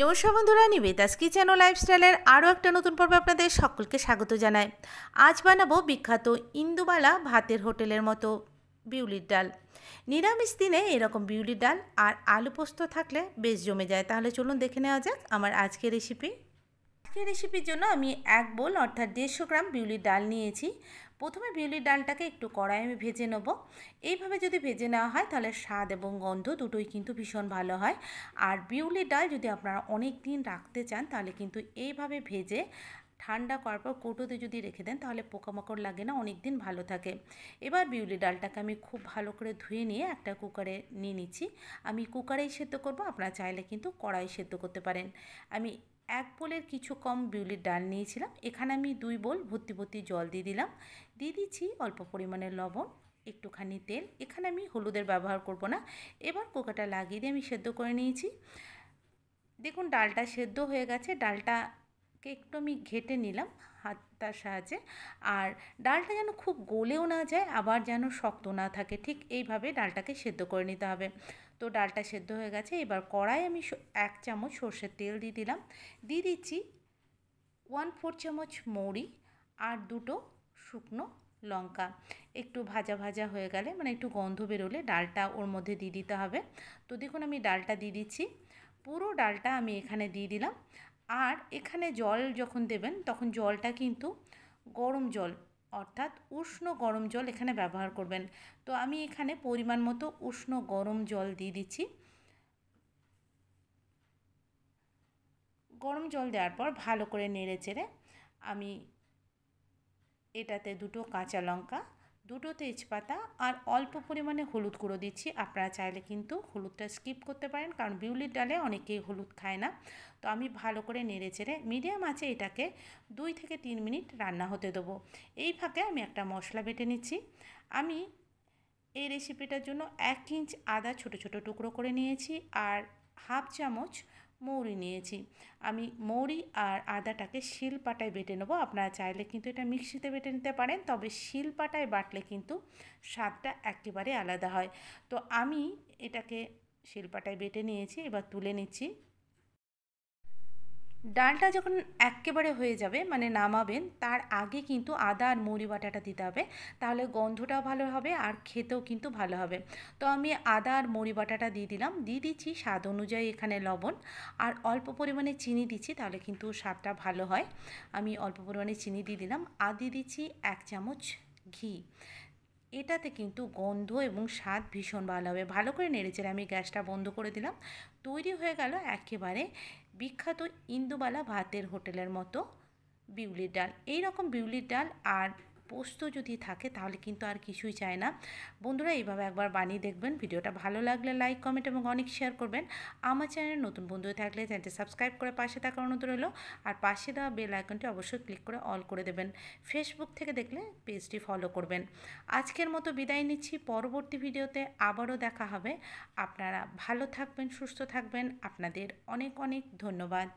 নমস্কার বন্ধুরা, নিবেদাস কিচেন ও লাইফস্টাইলের আরও একটা নতুন পর্বে আপনাদের সকলকে স্বাগত জানাই। আজ বানাবো বিখ্যাত ইন্দুবালা ভাতের হোটেলের মতো বিউলির ডাল। নিরামিষ দিনে এরকম বিউলির ডাল আর আলু পোস্ত থাকলে বেশ জমে যায়। তাহলে চলুন দেখে নেওয়া যাক আমার আজকের রেসিপি। আজকের রেসিপির জন্য আমি 1 বোল অর্থাৎ 150 গ্রাম বিউলির ডাল নিয়েছি। প্রথমে বিউলির ডালটাকে একটু কড়াইয়ে আমি ভেজে নেব। এইভাবে যদি ভেজে নেওয়া হয় তাহলে স্বাদ এবং গন্ধ দুটোই কিন্তু ভীষণ ভালো হয়। আর বিউলির ডাল যদি আপনারা অনেক দিন রাখতে চান তাহলে কিন্তু এইভাবে ভেজে ঠান্ডা করার পর কৌটোতে যদি রেখে দেন তাহলে পোকামাকড় লাগে না, অনেক দিন ভালো থাকে। এবার বিউলির ডালটাকে আমি খুব ভালো করে ধুয়ে নিয়ে একটা কুকারে নিয়ে নিচ্ছি। আমি কুকারেই সেদ্ধ করব, আপনারা চাইলে কিন্তু কড়াই সেদ্ধ করতে পারেন। আমি 1 বোলের কিছু কম বিউলির ডাল নিয়েছিলাম। এখানে আমি 2 বোল ভর্তি ভর্তি জল দিয়ে দিলাম। দিয়ে দিচ্ছি অল্প পরিমাণে লবণ, একটুখানি তেল। এখানে আমি হলুদের ব্যবহার করব না। এবার কুকারটা লাগিয়ে দিয়ে আমি সেদ্ধ করে নিয়েছি। দেখুন ডালটা সেদ্ধ হয়ে গেছে। ডালটাকে একটু আমি ঘেটে নিলাম হাতটার সাহায্যে। আর ডালটা যেন খুব গলেও না যায়, আবার যেন শক্ত না থাকে, ঠিক এইভাবে ডালটাকে সেদ্ধ করে নিতে হবে। তো ডালটা সেদ্ধ হয়ে গেছে। এবার কড়াই আমি 1 চামচ সর্ষের তেল দিয়ে দিলাম। দিয়ে দিচ্ছি 1/4 চামচ মৌরি আর 2টো শুকনো লঙ্কা। একটু ভাজা ভাজা হয়ে গেলে, মানে একটু গন্ধ বেরোলে ডালটা ওর মধ্যে দিয়ে দিতে হবে। তো দেখুন আমি ডালটা দিয়ে দিচ্ছি। পুরো ডালটা আমি এখানে দিয়ে দিলাম। আর এখানে জল যখন দেবেন তখন জলটা কিন্তু গরম জল অর্থাৎ উষ্ণ গরম জল এখানে ব্যবহার করবেন। তো আমি এখানে পরিমাণ মতো উষ্ণ গরম জল দিয়ে দিচ্ছি। গরম জল দেওয়ার পর ভালো করে নেড়ে চেড়ে আমি এটাতে 2টো কাঁচা লঙ্কা, 2টো তেজপাতা আর অল্প পরিমাণে হলুদ গুঁড়ো দিচ্ছি। আপনারা চাইলে কিন্তু হলুদটা স্কিপ করতে পারেন, কারণ বিউলির ডালে অনেকেই হলুদ খায় না। তো আমি ভালো করে নেড়ে চেড়ে মিডিয়াম আঁচে এটাকে 2 থেকে 3 মিনিট রান্না হতে দেবো। এই ফাঁকে আমি একটা মশলা বেটে নিচ্ছি। আমি এই রেসিপিটার জন্য 1 ইঞ্চ আদা ছোটো ছোটো টুকরো করে নিয়েছি আর হাফ চামচ মৌরি নিয়েছি। আমি মৌরি আর আদাটাকে শিলপাটায় বেটে নেবো। আপনারা চাইলে কিন্তু এটা মিক্সিতে বেটে নিতে পারেন, তবে শিলপাটায় বাটলে কিন্তু স্বাদটা একেবারে আলাদা হয়। তো আমি এটাকে শিলপাটায় বেটে নিয়েছি, এবার তুলে নিচ্ছি। ডালটা যখন এক্কেবারে হয়ে যাবে, মানে নামাবেন, তার আগে কিন্তু আদা আর মৌরি বাটাটা দিতে হবে। তাহলে গন্ধটাও ভালো হবে আর খেতেও কিন্তু ভালো হবে। তো আমি আদা আর মৌরি বাটাটা দিয়ে দিলাম। দিয়ে দিচ্ছি স্বাদ অনুযায়ী এখানে লবণ আর অল্প পরিমাণে চিনি দিচ্ছি, তাহলে কিন্তু স্বাদটা ভালো হয়। আমি অল্প পরিমাণে চিনি দিয়ে দিলাম আর দিয়ে দিচ্ছি 1 চামচ ঘি। এটাতে কিন্তু গন্ধ এবং স্বাদ ভীষণ ভালো হবে। ভালো করে নেড়েচেড়ে আমি গ্যাসটা বন্ধ করে দিলাম। তৈরি হয়ে গেল একেবারে বিখ্যাত ইন্দুবালা ভাতের হোটেলের মতো বিউলির ডাল। এই রকম বিউলির ডাল আর পোস্ত যদি থাকে তাহলে কিন্তু আর কিছুই চায় না। বন্ধুরা এইভাবে একবার বানিয়ে দেখবেন। ভিডিওটা ভালো লাগলে লাইক, কমেন্ট এবং অনেক শেয়ার করবেন। আমার চ্যানেলে নতুন বন্ধু থাকলে চ্যানেলটি সাবস্ক্রাইব করে পাশে থাকার অনুরোধ রইল। আর পাশে দেওয়া বেল আইকনটি অবশ্যই ক্লিক করে অল করে দেবেন। ফেসবুক থেকে দেখলে পেজটি ফলো করবেন। আজকের মতো বিদায় নিচ্ছি। পরবর্তী ভিডিওতে আবারও দেখা হবে। আপনারা ভালো থাকবেন, সুস্থ থাকবেন। আপনাদের অনেক অনেক ধন্যবাদ।